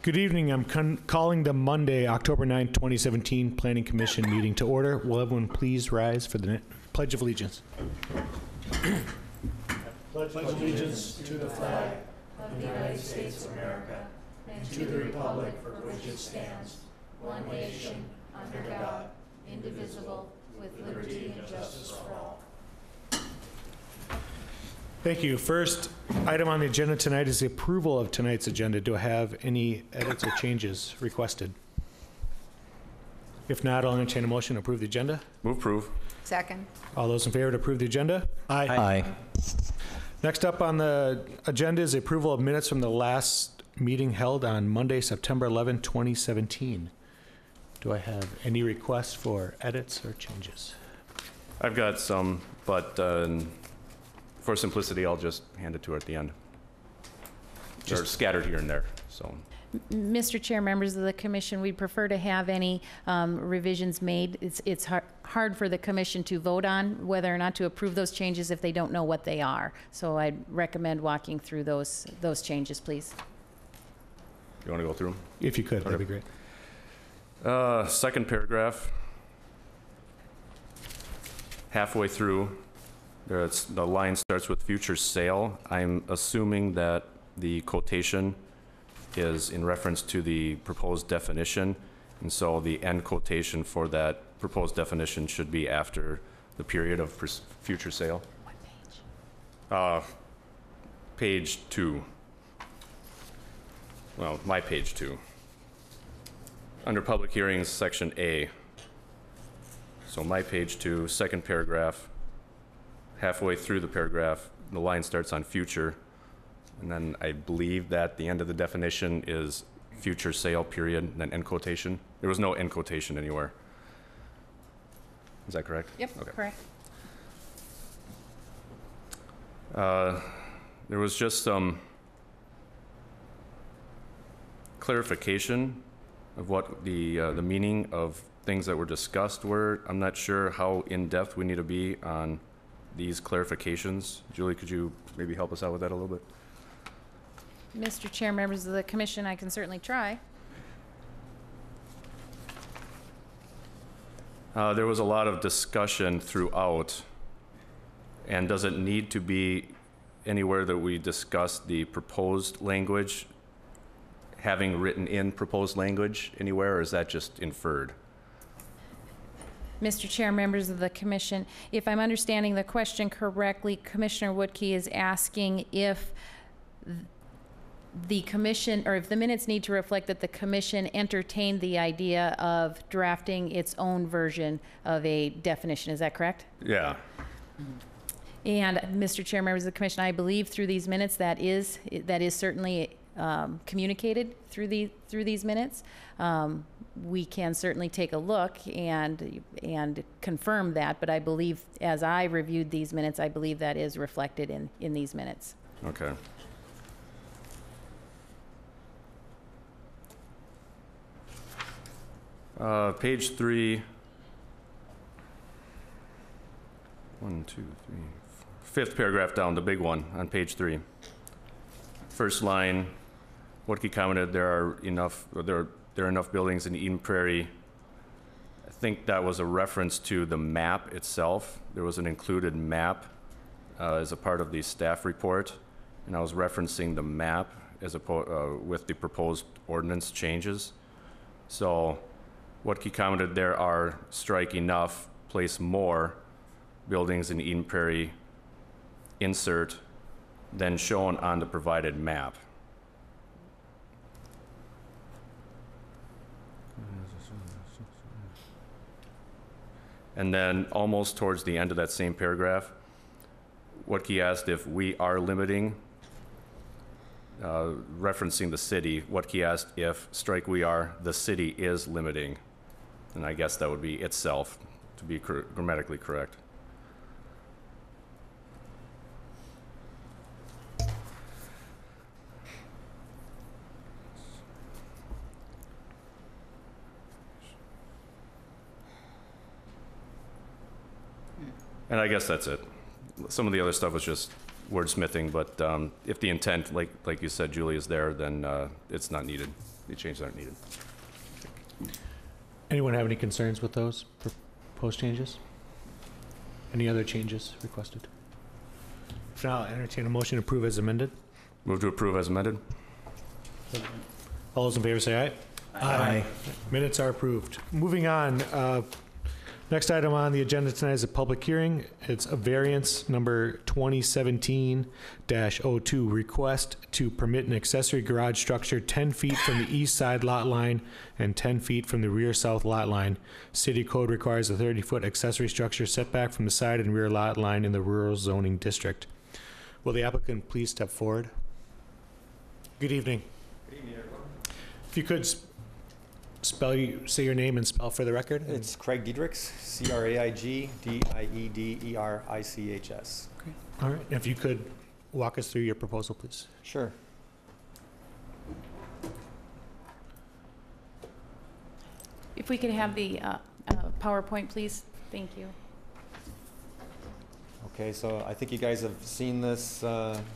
Good evening. I'm calling the Monday, October 9th, 2017 Planning Commission meeting to order. Will everyone please rise for the Pledge of Allegiance? Pledge allegiance to the flag of the United States of America and to the republic for which it stands, one nation, under God, indivisible, with liberty and justice for all. Thank you. First item on the agenda tonight is the approval of tonight's agenda. Do I have any edits or changes requested? If not, I'll entertain a motion to approve the agenda. Move approve. Second. All those in favor to approve the agenda? Aye. Aye. Next up on the agenda is the approval of minutes from the last meeting held on Monday, September 11, 2017. Do I have any requests for edits or changes? I've got some, but for simplicity, I'll just hand it to her at the end. They're scattered here and there, so. Mr. Chair, members of the commission, we'd prefer to have any revisions made. It's hard for the commission to vote on whether or not to approve those changes if they don't know what they are. So I'd recommend walking through those changes, please. You want to go through them? If you could, that'd be great. Second paragraph, halfway through, the line starts with future sale. I'm assuming that the quotation is in reference to the proposed definition, and so the end quotation for that proposed definition should be after the period of future sale. What page? Page 2. Well, my page 2. Under public hearings, section A. So my page 2, second paragraph, halfway through the paragraph, the line starts on future, and then I believe that the end of the definition is future sale period, and then end quotation. There was no end quotation anywhere. Is that correct? Yep, okay. Correct. There was just some clarification of what the meaning of things that were discussed were. I'm not sure how in-depth we need to be on these clarifications. Julie, could you maybe help us out with that a little bit? Mr. Chair, members of the commission, I can certainly try. There was a lot of discussion throughout, and does it need to be anywhere that we discuss the proposed language, having written in proposed language anywhere, or is that just inferred? Mr. Chair, members of the commission, if I'm understanding the question correctly, Commissioner Woodkey is asking if the commission, or if the minutes need to reflect that the commission entertained the idea of drafting its own version of a definition. Is that correct? Yeah. And Mr. Chair, members of the commission, I believe through these minutes that is certainly communicated through these minutes. We can certainly take a look and confirm that, but I believe, as I reviewed these minutes, I believe that is reflected in these minutes. Okay. Page 3. 1, 2, 3, 4. 5th paragraph down, the big one on page 3. First line, Woodkey commented there are enough buildings in Eden Prairie. I think that was a reference to the map itself. There was an included map as a part of the staff report, and I was referencing the map as with the proposed ordinance changes. So Woodkey commented there are strike enough, place more buildings in Eden Prairie, insert, than shown on the provided map. And then almost towards the end of that same paragraph, Woodkey asked if we are limiting, referencing the city. Woodkey asked if strike we are, the city is limiting. And I guess that would be itself, to be grammatically correct. And I guess that's it. Some of the other stuff was just wordsmithing, but if the intent, like you said, Julie, is there, then it's not needed. The changes aren't needed. Anyone have any concerns with those proposed changes? Any other changes requested? If not, I'll entertain a motion to approve as amended. Move to approve as amended. All those in favor say aye. Aye. Minutes are approved. Moving on, next item on the agenda tonight is a public hearing. It's a variance number 2017-02, request to permit an accessory garage structure 10 feet from the east side lot line and 10 feet from the rear south lot line. City code requires a 30-foot accessory structure setback from the side and rear lot line in the rural zoning district. Will the applicant please step forward? Good evening. Good evening, everyone. If you could say your name and spell for the record. It's Craig Diedrichs, C-R-A-I-G-D-I-E-D-E-R-I-C-H-S. All right. If you could walk us through your proposal, please. Sure. If we could have the PowerPoint, please. Thank you. Okay, so I think you guys have seen this.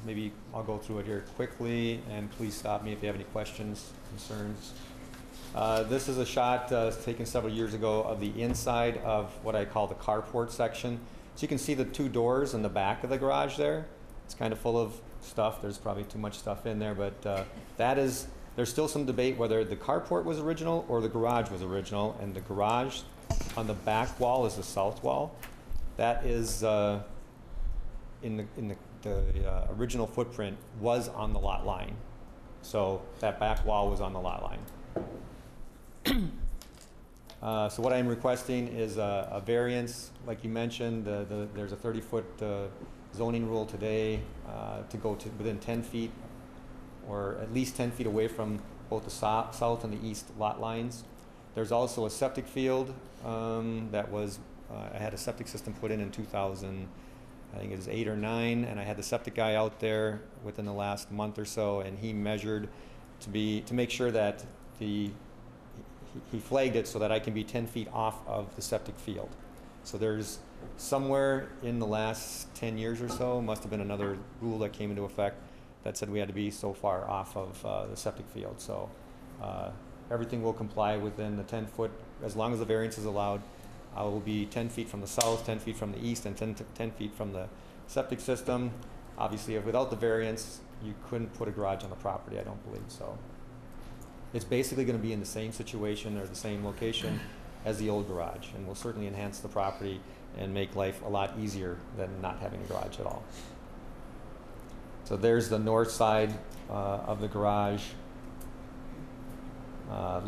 Maybe I'll go through it here quickly, and please stop me if you have any questions, concerns. This is a shot taken several years ago of the inside of what I call the carport section. So you can see the two doors in the back of the garage there. It's kind of full of stuff. There's probably too much stuff in there, but there's still some debate whether the carport was original or the garage was original, and the garage on the back wall is the south wall. That is in the original footprint was on the lot line. So that back wall was on the lot line. So what I'm requesting is a variance. Like you mentioned, there's a 30-foot zoning rule today to go to within 10 feet or at least 10 feet away from both the south and the east lot lines. There's also a septic field that was, I had a septic system put in 2000, I think it was 8 or 9, and I had the septic guy out there within the last month or so, and he measured to make sure that he flagged it so that I can be 10 feet off of the septic field. So there's somewhere in the last 10 years or so, must have been another rule that came into effect that said we had to be so far off of the septic field. So everything will comply within the 10-foot, as long as the variance is allowed. I will be 10 feet from the south, 10 feet from the east, and 10 feet from the septic system. Obviously, without the variance, you couldn't put a garage on the property, I don't believe so. It's basically going to be in the same situation or the same location as the old garage, and will certainly enhance the property and make life a lot easier than not having a garage at all. So there's the north side of the garage. A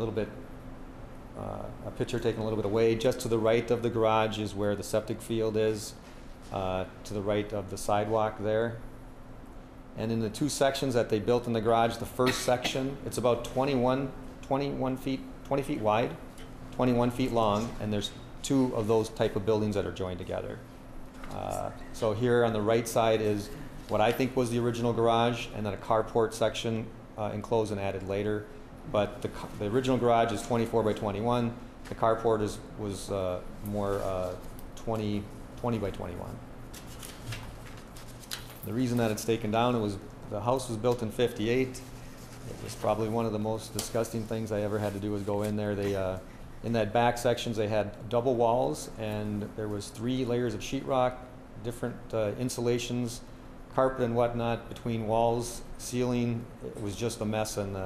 picture taken a little bit away. Just to the right of the garage is where the septic field is, to the right of the sidewalk there. And in the two sections that they built in the garage, the first section, it's about 20 feet wide, 21 feet long, and there's two of those type of buildings that are joined together. So here on the right side is what I think was the original garage, and then a carport section enclosed and added later. But the original garage is 24 by 21. The carport was more 20 by 21. The reason that it's taken down, the house was built in '58. It was probably one of the most disgusting things I ever had to do was go in there. They, in that back sections, they had double walls, and there was 3 layers of sheetrock, different insulations, carpet and whatnot between walls, ceiling. It was just a mess, and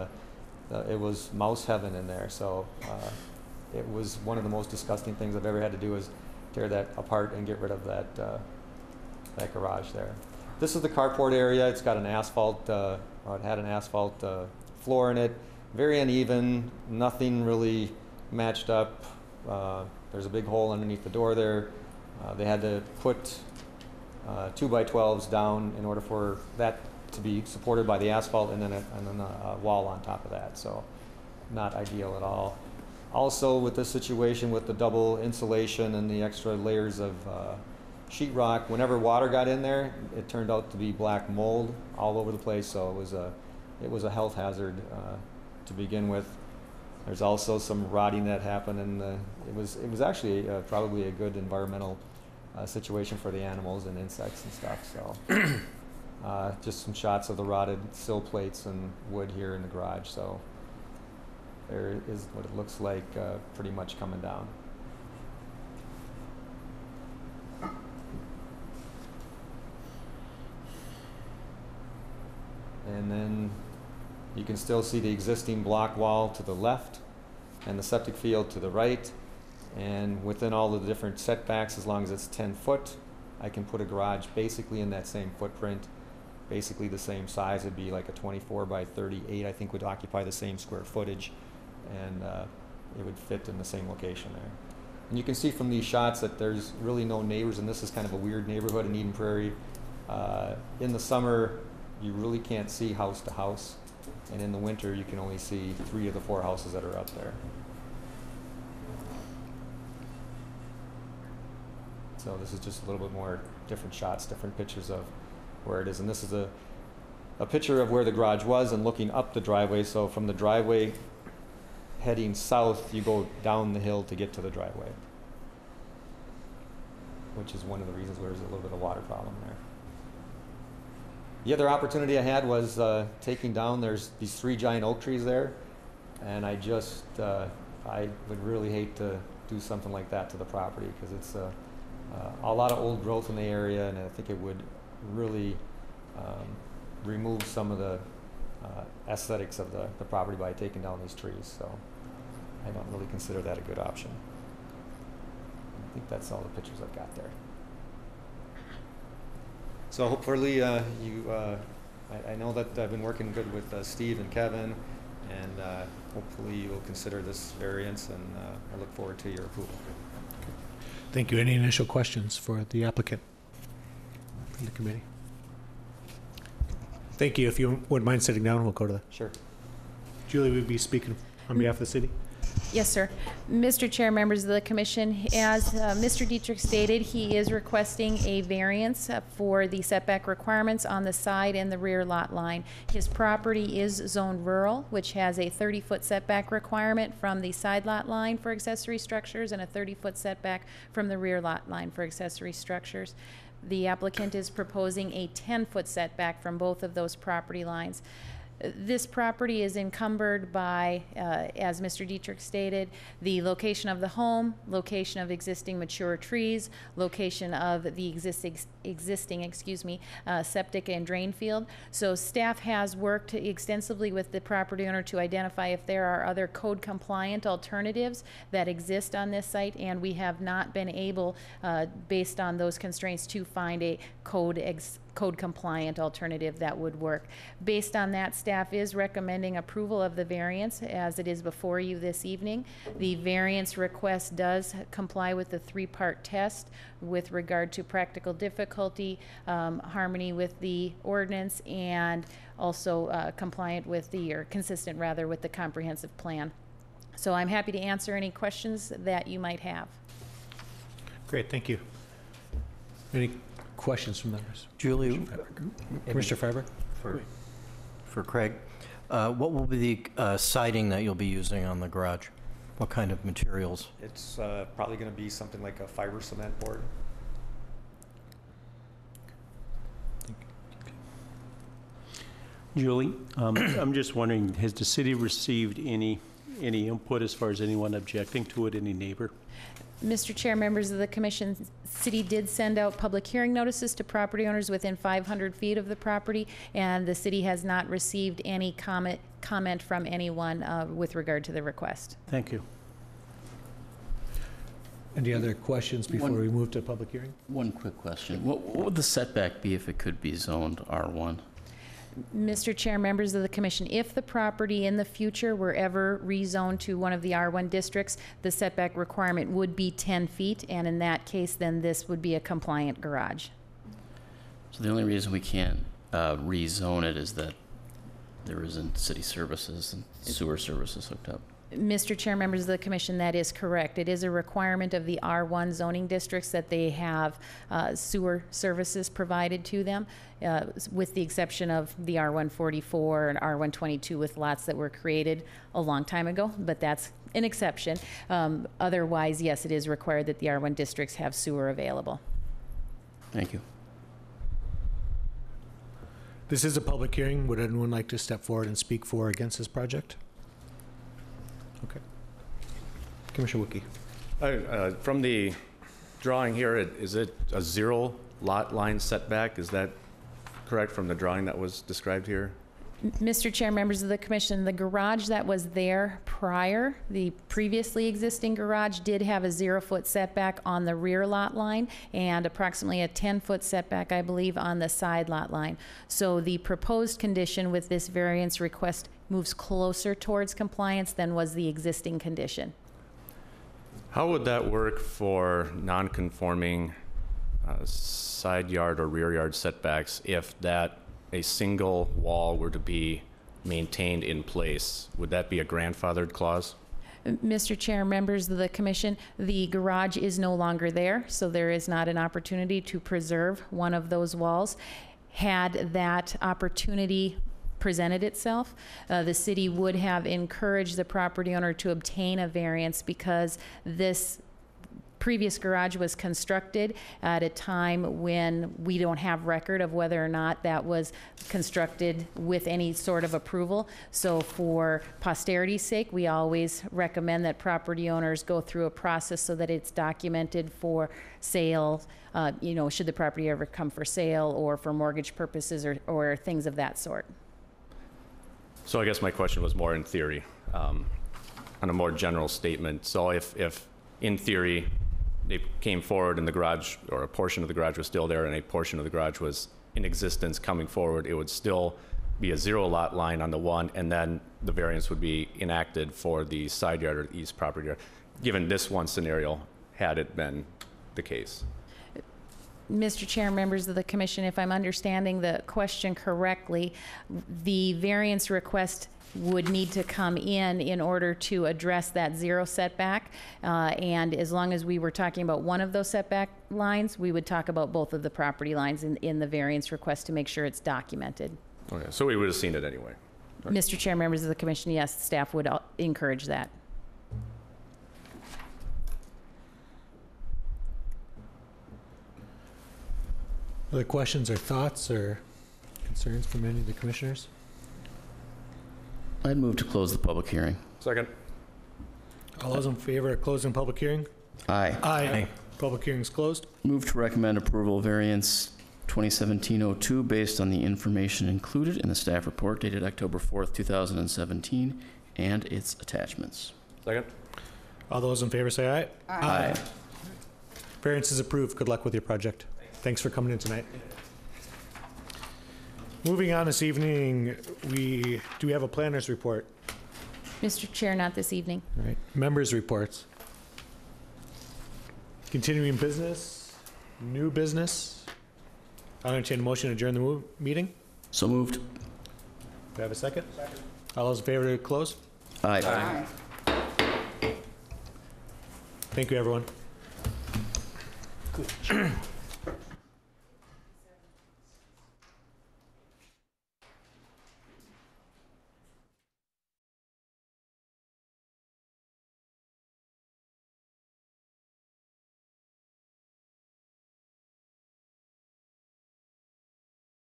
it was mouse heaven in there. So it was one of the most disgusting things I've ever had to do is tear that apart and get rid of that garage there. This is the carport area. It's got an asphalt, it had an asphalt floor in it. Very uneven, nothing really matched up. There's a big hole underneath the door there. They had to put 2x12s down in order for that to be supported by the asphalt, and then a wall on top of that. So not ideal at all. Also with this situation with the double insulation and the extra layers of sheetrock, whenever water got in there, it turned out to be black mold all over the place. So it was a health hazard to begin with. There's also some rotting that happened, and it was actually probably a good environmental situation for the animals and insects and stuff. So Just some shots of the rotted sill plates and wood here in the garage. So there is what it looks like pretty much coming down. And then you can still see the existing block wall to the left and the septic field to the right. And within all of the different setbacks, as long as it's 10 foot, I can put a garage basically in that same footprint, basically the same size. It'd be like a 24 by 38, I think would occupy the same square footage, and it would fit in the same location there. And you can see from these shots that there's really no neighbors, and this is kind of a weird neighborhood in Eden Prairie. In the summer, you really can't see house to house, and in the winter, you can only see 3 of the 4 houses that are up there. So this is just a little bit more different shots, different pictures of where it is. And this is a picture of where the garage was and looking up the driveway. So from the driveway heading south, you go down the hill to get to the driveway, which is one of the reasons where there's a little bit of water problem there. The other opportunity I had was taking down, there's these 3 giant oak trees there, and I just, I would really hate to do something like that to the property, because it's a lot of old growth in the area, and I think it would really remove some of the aesthetics of the property by taking down these trees. So I don't really consider that a good option. I think that's all the pictures I've got there. So hopefully I know that I've been working good with Steve and Kevin, and hopefully you'll consider this variance, and I look forward to your approval. Thank you. Any initial questions for the applicant from the committee? Thank you. If you wouldn't mind sitting down, we'll go to the... Sure. Julie would be speaking on behalf of the city. Yes, sir. Mr. Chair, members of the commission, as Mr. Dietrich stated, he is requesting a variance for the setback requirements on the side and the rear lot line. His property is zoned rural, which has a 30-foot setback requirement from the side lot line for accessory structures and a 30-foot setback from the rear lot line for accessory structures. The applicant is proposing a 10-foot setback from both of those property lines. This property is encumbered by, as Mr. Dietrich stated, the location of the home, location of existing mature trees, location of the existing septic and drain field. So staff has worked extensively with the property owner to identify if there are other code compliant alternatives that exist on this site, and we have not been able, based on those constraints, to find a code compliant alternative that would work. Based on that, staff is recommending approval of the variance as it is before you this evening. The variance request does comply with the 3-part test with regard to practical difficulty, harmony with the ordinance, and also compliant with or consistent rather with the comprehensive plan. So I'm happy to answer any questions that you might have. Great, thank you. Any questions from members? Julie, Commissioner Farber? for Craig, what will be the siding that you'll be using on the garage? What kind of materials? It's probably going to be something like a fiber cement board. Julie, I'm just wondering, has the city received any input as far as anyone objecting to it, any neighbor? Mr. Chair, members of the commission, city did send out public hearing notices to property owners within 500 feet of the property, and the city has not received any comment from anyone with regard to the request. Thank you. Any other questions before we move to public hearing? One quick question. What would the setback be if it could be zoned R1? Mr. Chair, members of the commission, if the property in the future were ever rezoned to one of the R1 districts, the setback requirement would be 10 feet, and in that case, then this would be a compliant garage. So the only reason we can't rezone it is that there isn't city services and sewer services hooked up. Mr. Chair, members of the commission, that is correct. It is a requirement of the R1 zoning districts that they have sewer services provided to them, with the exception of the R144 and R122 with lots that were created a long time ago, but that's an exception. Otherwise, yes, it is required that the R1 districts have sewer available. Thank you. This is a public hearing. Would anyone like to step forward and speak for or against this project? Okay. Commissioner Wookie. From the drawing here, is it a 0 lot line setback? Is that correct from the drawing that was described here? Mr. Chair, members of the commission, the garage that was there prior, the previously existing garage, did have a 0-foot setback on the rear lot line and approximately a 10-foot setback, I believe, on the side lot line. So the proposed condition with this variance request moves closer towards compliance than was the existing condition. How would that work for non-conforming side yard or rear yard setbacks if that a single wall were to be maintained in place? Would that be a grandfathered clause? Mr. Chair, members of the commission, the garage is no longer there, so there is not an opportunity to preserve one of those walls. Had that opportunity presented itself, the city would have encouraged the property owner to obtain a variance because this previous garage was constructed at a time when we don't have record of whether or not that was constructed with any sort of approval. So for posterity's sake, we always recommend that property owners go through a process so that it's documented for sale, you know, should the property ever come for sale or for mortgage purposes or things of that sort. So I guess my question was more in theory, on a more general statement. So if in theory, they came forward and the garage or a portion of the garage was still there and a portion of the garage was in existence coming forward, it would still be a 0 lot line on the one, and then the variance would be enacted for the side yard or east property yard, given this one scenario, had it been the case. Mr. Chair, members of the commission, if I'm understanding the question correctly, the variance request would need to come in order to address that 0 setback. And as long as we were talking about one of those setback lines, we would talk about both of the property lines in the variance request to make sure it's documented. Okay, so we would have seen it anyway. Right. Mr. Chair, members of the commission, yes, staff would encourage that. Other questions or thoughts or concerns from any of the commissioners? I'd move to close the public hearing. Second. All those in favor of closing public hearing? Aye. Aye. Public hearing is closed. Move to recommend approval of variance 2017-02 based on the information included in the staff report dated October 4th, 2017, and its attachments. Second. All those in favor say aye. Aye. Variance is approved. Good luck with your project. Thanks for coming in tonight. Moving on this evening, we have a planner's report. Mr. Chair, not this evening. All right. Members' reports. Continuing business, new business. I'll entertain a motion to adjourn the meeting. So moved. Do I have a second? Second. All those in favor to close? Aye. Thank you, everyone. Good job.